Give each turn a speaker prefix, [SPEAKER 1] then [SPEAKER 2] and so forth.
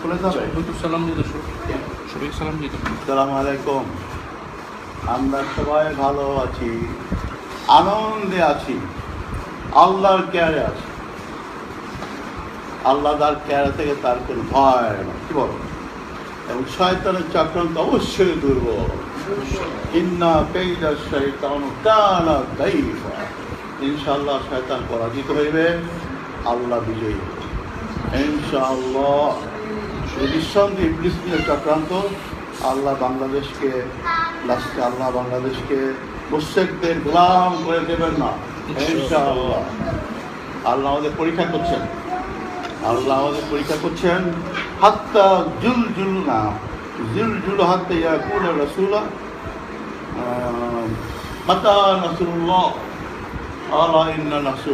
[SPEAKER 1] খুলে যাবে।
[SPEAKER 2] সালাম দিত, সবাই সালাম দিত।
[SPEAKER 1] আসসালামু আলাইকুম। আমরা সবাই ভালো আছি, আনন্দে আছি, আল্লাহর কেয়ারে আছি। আল্লাহ তার কেয়ারে থেকে তার কোনো ভয় না, কি বলো? এবং শয়তানের চক্রান্ত অবশ্যই দুর্বল। ইন্না কাইদা শাইতানু কানা দাইফা। ইনশাআল্লাহ শয়তান পরাজিত হইবে, আল্লাহ বিজয়ী হবে ইনশাআল্লাহ। নিঃসন্দেহে ইবলিসের চক্রান্ত আল্লাহ বাংলাদেশকে লাস্টে আল্লাহ বাংলাদেশকে মুশরিকদের গোলাম করে দেবেন না ইনশাআল্লাহ। আল্লাহ আমাদের পরীক্ষা করছেন, আল্লাহ আমাদের পরীক্ষা করছেন। হাত্তা জুল না জুল হাত্তা ইয়াকুল রাসূলা মাতা নাসরুল্লাহ আলা ইন্না নাসর